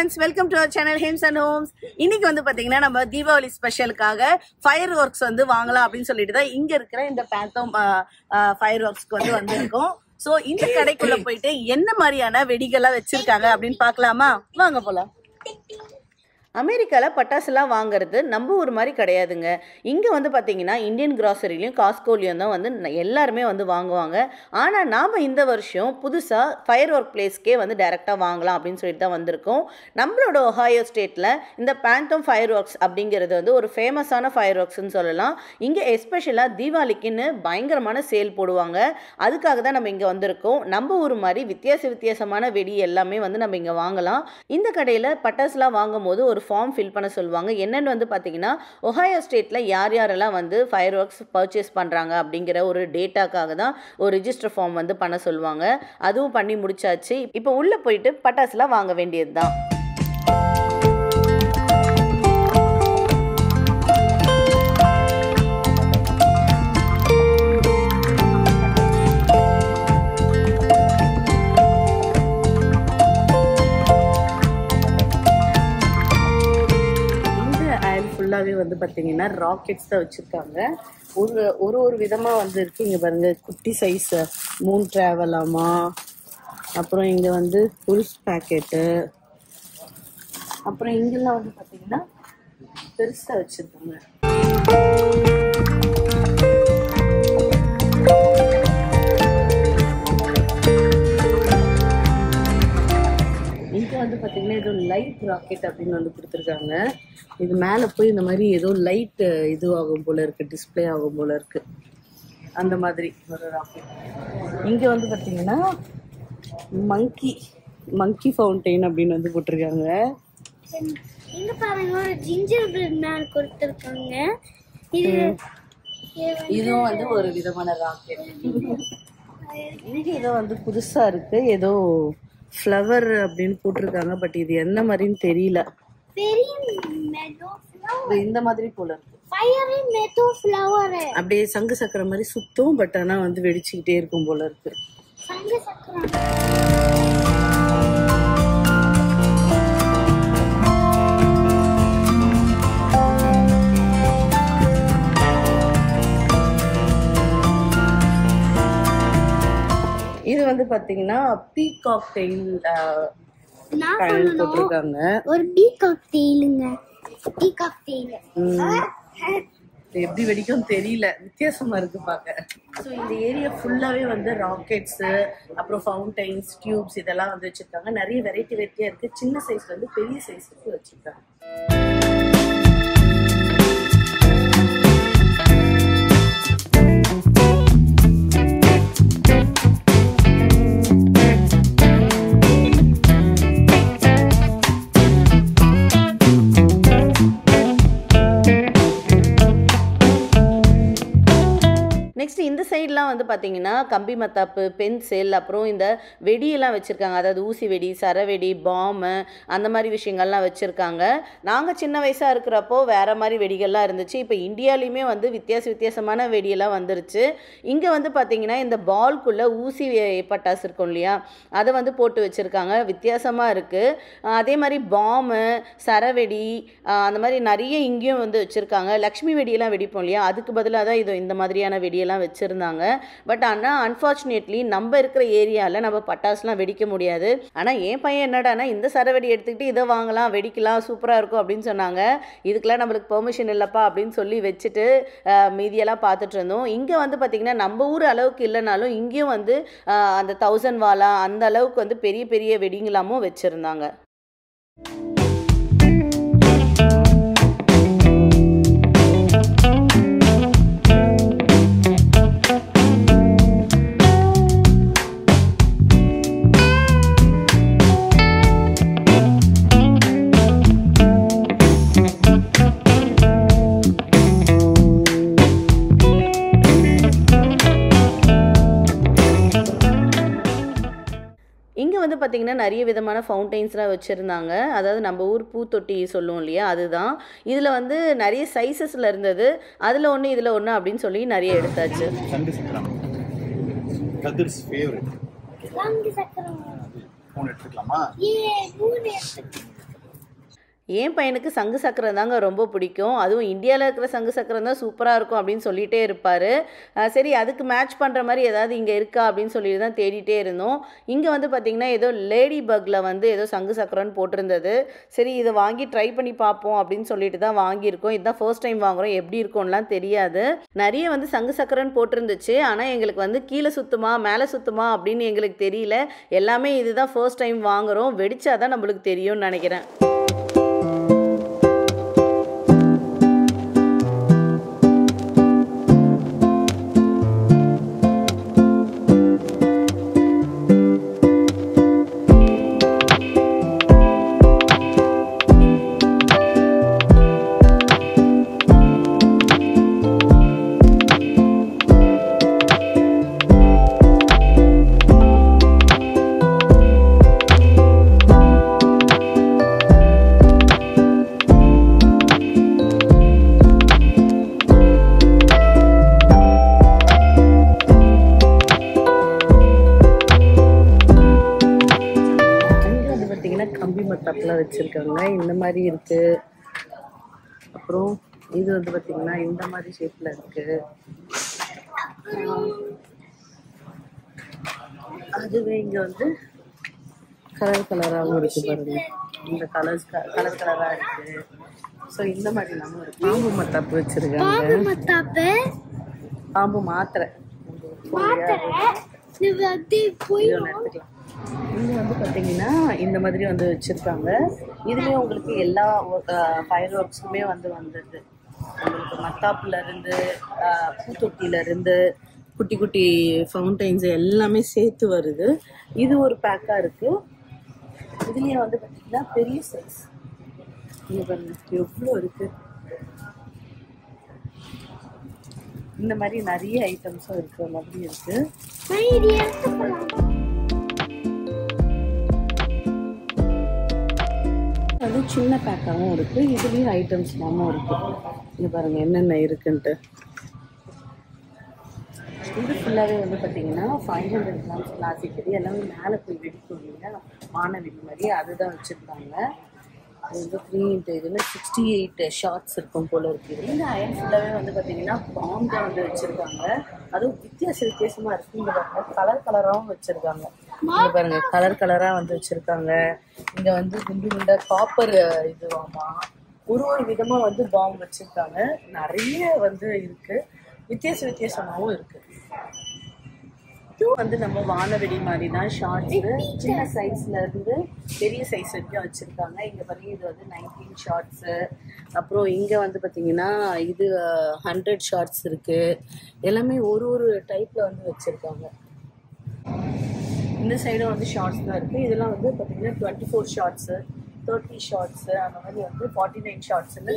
friends, welcome to our channel Hems and Homes. இன்னைக்கு வந்து பாத்தீங்கன்னா நம்ம தீபாவளி ஸ்பெஷலுக்காக ஃபயர் ஒர்க்ஸ் வந்து வாங்கலாம் அப்படின்னு சொல்லிட்டு தான் இங்க இருக்கிற இந்த பேந்தோம் ஃபயர் ஒர்க்ஸ்க்கு வந்து வந்திருக்கோம். சோ இந்த கடைக்குள்ள போயிட்டு என்ன மாதிரியான வெடிகள்லாம் வச்சிருக்காங்க அப்படின்னு பார்க்கலாமா? வாங்க போலாம். அமெரிக்காவில் பட்டாசுலாம் வாங்குறது நம்ம ஊர் மாதிரி கிடையாதுங்க. இங்கே வந்து பார்த்திங்கன்னா இந்தியன் கிராசரிலையும் காஸ்கோலையும் தான் வந்து எல்லாருமே வந்து வாங்குவாங்க. ஆனால் நாம் இந்த வருஷம் புதுசாக ஃபயர் ஒர்க் பிளேஸ்க்கே வந்து டைரெக்டாக வாங்கலாம் அப்படின்னு சொல்லிட்டு தான் வந்திருக்கோம். நம்மளோட ஒஹாயோ ஸ்டேட்டில் இந்த பேந்தோம் ஃபயர் ஒர்க்ஸ் அப்படிங்கிறது வந்து ஒரு ஃபேமஸான ஃபயர் ஒர்க்ஸ்ன்னு சொல்லலாம். இங்கே எஸ்பெஷலாக தீபாவளிக்குன்னு பயங்கரமான சேல் போடுவாங்க. அதுக்காக தான் நம்ம இங்கே வந்திருக்கோம். நம்ம ஊர் மாதிரி வித்தியாசமான வெடி எல்லாமே வந்து நம்ம இங்கே வாங்கலாம். இந்த கடையில் பட்டாசுலாம் வாங்கும் போது ஒரு ஃபார்ம் ஃபில் பண்ண சொல்லுவாங்க. என்னென்னு வந்து பார்த்தீங்கன்னா ஒஹாயோ ஸ்டேட்டில் யாரெல்லாம் வந்து ஃபயர் ஒர்க்ஸ் பர்ச்சேஸ் பண்ணுறாங்க அப்படிங்கிற ஒரு டேட்டாக்காக தான் ஒரு ரிஜிஸ்டர் ஃபார்ம் வந்து பண்ண சொல்லுவாங்க. அதுவும் பண்ணி முடிச்சாச்சு. இப்போ உள்ளே போயிட்டு பட்டாசுலாம் வாங்க வேண்டியது தான். ஃபுல்லாகவே வந்து பார்த்தீங்கன்னா ராக்கெட்ஸ் தான் வச்சுருக்காங்க. ஒரு விதமாக வந்து இருக்குது. இங்கே பாருங்க, குட்டி சைஸ் மூன் ட்ராவலாமா, அப்புறம் இங்கே வந்து புருஷ் பேக்கெட்டு, அப்புறம் இங்கெல்லாம் வந்து பார்த்தீங்கன்னா பெருசாக வச்சுருக்காங்க. இங்கே வந்து பார்த்தீங்கன்னா ஏதோ லைட் ராக்கெட் அப்படின்னு வந்து கொடுத்துருக்காங்க. இது மேலே போய் இந்த மாதிரி ஏதோ லைட் இது ஆகும் போல இருக்குது, டிஸ்பிளே ஆகும் போல இருக்குது, அந்த மாதிரி ஒரு ராக்கெட். இங்கே வந்து பார்த்தீங்கன்னா மங்கி ஃபவுண்டைன் அப்படின்னு வந்து போட்டிருக்காங்க. இங்க பாருங்க, ஒரு ஜிஞ்சர் பிரெட் மேன் கொடுத்துருக்காங்க. இதுவும் வந்து ஒரு விதமான ராக்கெட். இங்கே ஏதோ வந்து புதுசாக இருக்குது, ஏதோ ஃப்ளவர் அப்படின்னு போட்டிருக்காங்க. பட் இது என்ன மாதிரின்னு தெரியல. இந்த மாதிரி போல இருக்கு. அப்படியே சங்கு சக்கரம் மாதிரி சுத்தும். பட் ஆனா வந்து வெடிச்சுக்கிட்டே இருக்கும் போல இருக்கு. இது வந்து பாத்தீங்கன்னா பீகாக் டெயில் போட்டிருக்காங்க. ஒரு பீகாக் டெயிலுங்க. பீகாக் டெயில் எப்படி வெடிக்கும் தெரியல, வித்தியாசமா இருக்கு பார்க்க. ஸோ இந்த ஏரியா ஃபுல்லாவே வந்து ராக்கெட்ஸ், அப்புறம் ஃபவுண்டைன்ஸ், டியூப்ஸ் இதெல்லாம் வந்து வச்சிருக்காங்க. நிறைய வெரைட்டியா இருக்கு. சின்ன சைஸ்ல இருந்து பெரிய சைஸுக்கு வச்சிருக்காங்க. நெக்ஸ்ட் இந்த சைட்லாம் வந்து பார்த்தீங்கன்னா கம்பி மத்தாப்பு, பென்சில், அப்புறம் இந்த வெடியெல்லாம் வச்சுருக்காங்க. அதாவது ஊசி வெடி, சரவெடி, பாம்பு, அந்த மாதிரி விஷயங்கள்லாம் வச்சுருக்காங்க. நாங்கள் சின்ன வயசாக இருக்கிறப்போ வேறு மாதிரி வெடிகள்லாம் இருந்துச்சு. இப்போ இந்தியாலையுமே வந்து வித்தியாசமான வெடியெல்லாம் வந்துருச்சு. இங்கே வந்து பார்த்திங்கன்னா இந்த பால்குள்ளே ஊசி பட்டாசு இருக்கும் இல்லையா, அதை வந்து போட்டு வச்சுருக்காங்க. வித்தியாசமாக இருக்குது. அதே மாதிரி பாம்பு, சரவெடி, அந்த மாதிரி நிறைய இங்கேயும் வந்து வச்சுருக்காங்க. லக்ஷ்மி வெடியெல்லாம் வெடிப்போம் இல்லையா, அதுக்கு பதிலாக தான் இது இந்த மாதிரியான வெடியெல்லாம் வச்சிருந்தாங்க. பட் ஆனால் அன்ஃபார்ச்சுனேட்லி நம்ம இருக்கிற ஏரியாவில் நம்ம பட்டாசுலாம் வெடிக்க முடியாது. ஆனால் என் பையன் என்னடானா இந்த சரவெடி எடுத்துக்கிட்டு இதை வாங்கலாம், வெடிக்கலாம், சூப்பராக இருக்கும் அப்படின்னு சொன்னாங்க. இதுக்கெல்லாம் நம்மளுக்கு பெர்மிஷன் இல்லைப்பா அப்படின்னு சொல்லி வச்சுட்டு மீதியெல்லாம் பார்த்துட்டு இருந்தோம். இங்கே வந்து பார்த்திங்கன்னா நம்ம ஊர் அளவுக்கு இல்லைனாலும் இங்கேயும் வந்து அந்த 1000 வாலா அந்த அளவுக்கு வந்து பெரிய வெடிங்களாமும் வச்சுருந்தாங்க. இங்கே வந்து பார்த்திங்கன்னா நிறைய விதமான ஃபவுண்டைன்ஸ்லாம் வச்சுருந்தாங்க. அதாவது நம்ம ஊர் பூத்தொட்டி சொல்லுவோம் இல்லையா, அதுதான். இதில் வந்து நிறைய சைஸஸில் இருந்தது. அதில் ஒன்று இதில் ஒன்று அப்படின்னு சொல்லி நிறைய எடுத்தாச்சு. என் பையனுக்கு சங்கு சக்கரம் தாங்க ரொம்ப பிடிக்கும். அதுவும் இந்தியாவில் இருக்கிற சங்கு சக்கரம் தான் சூப்பராக இருக்கும் அப்படின்னு சொல்லிகிட்டே இருப்பார். சரி அதுக்கு மேட்ச் பண்ணுற மாதிரி ஏதாவது இங்கே இருக்கா அப்படின்னு சொல்லிட்டு தான் தேடிட்டே இருந்தோம். இங்கே வந்து பார்த்திங்கன்னா ஏதோ லேடி பக்கில் வந்து ஏதோ சங்கு சக்கரம்னு போட்டிருந்தது. சரி இதை வாங்கி ட்ரை பண்ணி பார்ப்போம் அப்படின்னு சொல்லிட்டு தான் வாங்கியிருக்கோம். இதுதான் ஃபர்ஸ்ட் டைம் வாங்குகிறோம், எப்படி இருக்கும்லாம் தெரியாது. நிறைய வந்து சங்கு சக்கரம்னு போட்டிருந்துச்சு. ஆனால் எங்களுக்கு வந்து கீழே சுற்றுமா மேலே சுற்றுமா அப்படின்னு எங்களுக்கு தெரியல. எல்லாமே இதுதான் ஃபர்ஸ்ட் டைம் வாங்குகிறோம். வெடிச்சா தான் நம்மளுக்கு தெரியும்னு நினைக்கிறேன். கம்பி மத்தாப்புலாம் வச்சுருக்காங்க. இந்த மாதிரி இருக்குது. அப்புறம் இது வந்து பார்த்திங்கன்னா இந்த மாதிரி ஷேப்பில் இருக்குது. அதுவே இங்கே வந்து கலர் கலராகவும் இருக்குது பாருங்க. இந்த கலர் கலராக இருக்குது. ஸோ இந்த மாதிரி நம்ம ஒரு பாம்பு மத்தாப்பு வச்சுருக்காங்க. பாம்பு மாத்திரை எடுத்துக்கலாம். இங்கே வந்து பார்த்தீங்கன்னா இந்த மாதிரி வந்து வச்சுருக்காங்க. இதுலேயும் உங்களுக்கு எல்லா ஃபயர் ஒர்க்ஸுமே வந்து வந்துடுது. உங்களுக்கு மத்தாப்புலேருந்து பூத்தொட்டியிலேருந்து குட்டி குட்டி ஃபவுண்டைன்ஸ் எல்லாமே சேர்த்து வருது. இது ஒரு பேக்காக இருக்குது. இதுலேயே வந்து பார்த்தீங்கன்னா பெரிய சைஸ் இங்கே பாருங்க எவ்வளோ இருக்குது. இந்த மாதிரி நிறைய ஐட்டம்ஸும் இருக்கிற மாதிரி இருக்குது. அது சின்ன பேக்காகவும் இருக்குது. இதுலேயும் ஐட்டம்ஸ் எல்லாமும் இருக்குது. இங்கே பாருங்கள் என்னென்ன இருக்குன்ட்டு. இது ஃபுல்லாகவே வந்து பார்த்தீங்கன்னா 500 grams பிளாஸ்டிக். இது எல்லாமே மேலே போய் வெடிக்கும் இல்லையா, வானவெடி மாதிரி, அதுதான் வச்சுருக்காங்க. அது வந்து 3 இதில் 68 ஷார்ட்ஸ் இருக்கும் போல இருக்குது. இந்த அயன் ஃபுல்லாகவே வந்து பார்த்தீங்கன்னா பாம் தான் வந்து வச்சுருக்காங்க. அதுவும் வித்தியாசமாக இருக்குது. இங்கே பாருங்கள் கலர் கலராகவும் வச்சுருக்காங்க. இங்கே பாருங்கள் கலர் கலராக வந்து வச்சுருக்காங்க. இங்கே வந்து குண்டு குண்ட காப்பர் இதுவாமா ஒரு விதமாக வந்து பாம் வச்சுருக்காங்க. நிறைய வந்து இருக்குது. வித்தியாசமாகவும் இருக்குது. இது வந்து நம்ம வானவெடி மாதிரி தான் ஷார்ட்ஸு. சின்ன சைஸ்லேருந்து பெரிய சைஸ் வரைக்கும் வச்சுருக்காங்க. இங்கே பார்த்தீங்கன்னா இது வந்து 19 ஷார்ட்ஸு. அப்புறம் இங்கே வந்து பார்த்திங்கன்னா இது 100 ஷார்ட்ஸ் இருக்குது. எல்லாமே ஒரு டைப்பில் வந்து வச்சுருக்காங்க. இந்த சைடும் வந்து ஷார்ட்ஸ் தான் இருக்குது. இதெல்லாம் வந்து பார்த்திங்கன்னா 24 ஷார்ட்ஸு, 30 ஷார்ட்ஸு, அந்த மாதிரி வந்து 49 ஷார்ட்ஸுன்னு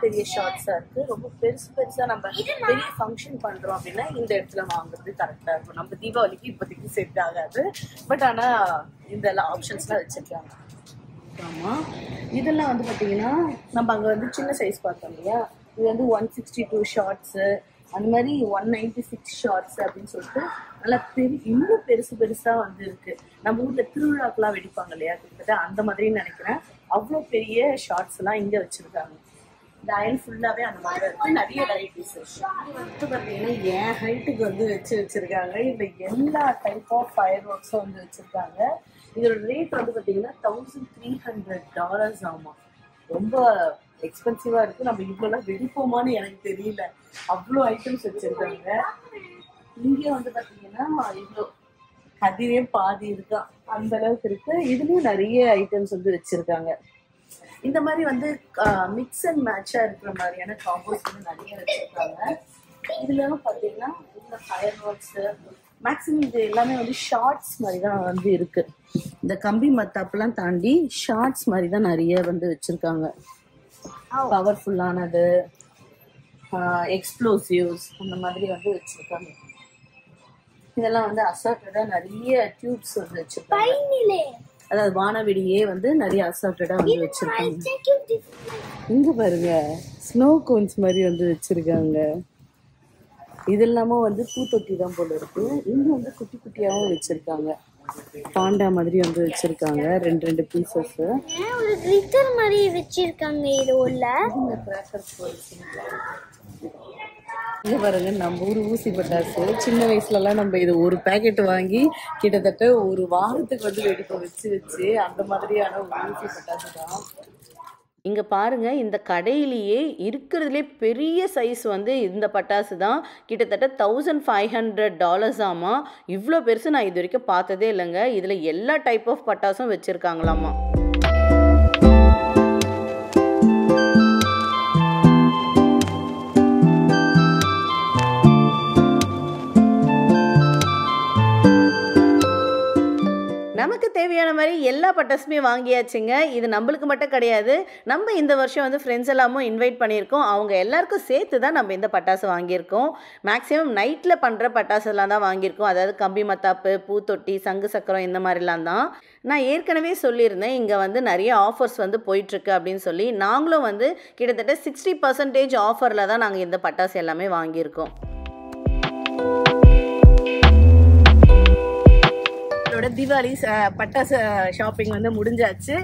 பெரிய ஷார்ட்ஸாக இருக்குது. ரொம்ப பெருசாக நம்ம பெரிய ஃபங்க்ஷன் பண்ணுறோம் அப்படின்னா இந்த இடத்துல வாங்குறது கரெக்டாக இருக்கும். நம்ம தீபாவளிக்கு இப்போதைக்கு செட் ஆகாது. பட் ஆனால் இந்த ஆப்ஷன்ஸ்லாம் வச்சுருக்காங்க. ஆமாம், இதெல்லாம் வந்து பார்த்திங்கன்னா நம்ம அங்கே வந்து சின்ன சைஸ் பார்த்தோம் இல்லையா, இது வந்து 162 ஷார்ட்ஸு, அந்த மாதிரி 196 ஷார்ட்ஸ் அப்படின்னு சொல்லிட்டு நல்லா இன்னும் பெருசாக வந்து இருக்குது. நம்ம ஊரில் திருவிழாக்கெலாம் வெடிப்பாங்க இல்லையா, கிட்டத்தட்ட அந்த மாதிரின்னு நினைக்கிறேன். அவ்வளோ பெரிய ஷார்ட்ஸ்லாம் இங்கே வச்சுருக்காங்க. இந்த அயன் ஃபுல்லாகவே அந்த மாதிரி இருக்குது. நிறைய வெரைட்டிஸ் வந்து பார்த்தீங்கன்னா என் ஹைட்டுக்கு வந்து வச்சுருக்காங்க. இதில் எல்லா டைப் ஆஃப் ஃபயர் ஒர்க்ஸும் வந்து வச்சுருக்காங்க. இதோட ரேட் வந்து பார்த்தீங்கன்னா $1300 ஆமாம். ரொம்ப எக்ஸ்பென்சிவாக இருக்குது. நம்ம இவ்வளோலாம் வெடிப்போமான்னு எனக்கு தெரியல. அவ்வளோ ஐட்டம்ஸ் வச்சுருக்காங்க. இங்கே வந்து பார்த்தீங்கன்னா இவ்வளோ அதுவே பாதி இருக்கா அந்த அளவுக்கு இருக்குது. இதுலேயும் நிறைய ஐட்டம்ஸ் வந்து வச்சுருக்காங்க. இந்த மாதிரி வந்து மிக்ஸ் அண்ட் மேட்சாக இருக்கிற மாதிரியான காம்போஸ் வந்து நிறைய வச்சுருக்காங்க. இதுலலாம் பார்த்தீங்கன்னா இந்த ஃபயர் ஒர்க்ஸு மேக்ஸிமம் இது எல்லாமே வந்து ஷார்ட்ஸ் மாதிரி தான் வந்து இருக்குது. இந்த கம்பி மத்தாப்பெல்லாம் தாண்டி ஷார்ட்ஸ் மாதிரி தான் நிறைய வந்து வச்சுருக்காங்க. பவர்ஃபுல்லானது, எக்ஸ்ப்ளோசிவ்ஸ் அந்த மாதிரி வந்து வச்சுருக்காங்க. இதெல்லாம் வந்து அசார்ட்டடாக நிறைய டியூப்ஸ் வந்து வச்சுருக்காங்க. அதாவது வானவெடியே வந்து நிறைய அசார்ட்டடாக வந்து வச்சுருக்காங்க. இங்கே பாருங்க ஸ்னோ கோன்ஸ் மாதிரி வந்து வச்சுருக்காங்க. இது இல்லாமல் வந்து பூத்தொட்டி தான் போல இருக்குது. இங்கே வந்து குட்டி குட்டியாகவும் வச்சுருக்காங்க. பாண்டா மாதிரி வந்து வச்சிருக்காங்க, ரெண்டு ரெண்டு பீசஸ். ஏன் ஒரு கிளிட்டர் மாதிரி வச்சிருக்காங்க இது உள்ள? இங்க பாருங்க, நம்ம ஊர் ஊசி பட்டாசு. சின்ன வயசுலலாம் நம்ம இது ஒரு பேக்கெட் வாங்கி கிட்டத்தட்ட ஒரு வாரத்துக்கு வந்து வெடிப்ப வச்சு வச்சு அந்த மாதிரியான ஒரு ஊசி பட்டாசு தான். இங்கே பாருங்க, இந்த கடையிலேயே இருக்கிறதுலே பெரிய சைஸ் வந்து இந்த பட்டாசு தான். கிட்டத்தட்ட $1500 ஆமா. இவ்வளோ பெருசு நான் இது வரைக்கும் பார்த்ததே இல்லைங்க. இதில் எல்லா டைப் ஆஃப் பட்டாசும் வச்சுருக்காங்களாமா. நமக்கு தேவையான மாதிரி எல்லா பட்டாசுமே வாங்கியாச்சுங்க. இது நம்மளுக்கு மட்டும் கிடையாது. நம்ம இந்த வருஷம் வந்து ஃப்ரெண்ட்ஸ் எல்லாமும் இன்வைட் பண்ணியிருக்கோம். அவங்க எல்லாருக்கும் சேர்த்து தான் நம்ம இந்த பட்டாசு வாங்கியிருக்கோம். மேக்ஸிமம் நைட்டில் பண்ணுற பட்டாசுலாம் தான் வாங்கியிருக்கோம். அதாவது கம்பி மத்தாப்பு, பூத்தொட்டி, சங்கு சக்கரம் இந்த மாதிரிலாம் தான். நான் ஏற்கனவே சொல்லியிருந்தேன், இங்கே வந்து நிறைய ஆஃபர்ஸ் வந்து போயிட்டுருக்கு அப்படின்னு சொல்லி. நாங்களும் வந்து கிட்டத்தட்ட 60% ஆஃபரில் தான் நாங்கள் இந்த பட்டாசு எல்லாமே வாங்கியிருக்கோம். தீபாவளி பட்டாசு ஷாப்பிங் வந்து முடிஞ்சாச்சு.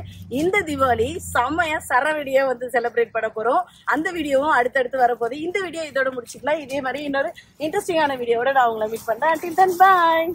இந்த தீபாவளி செம்மையா சரவெடியா வந்து செலிப்ரேட் பண்ண போறோம். அந்த வீடியோவும் அடுத்தடுத்து வரப்போகுது. இந்த வீடியோ இதோட முடிச்சுக்கலாம். இதே மாதிரி இன்னொரு இன்ட்ரெஸ்டிங்கான வீடியோவோட நான் உங்களை மீட் பண்றேன். Until then, bye.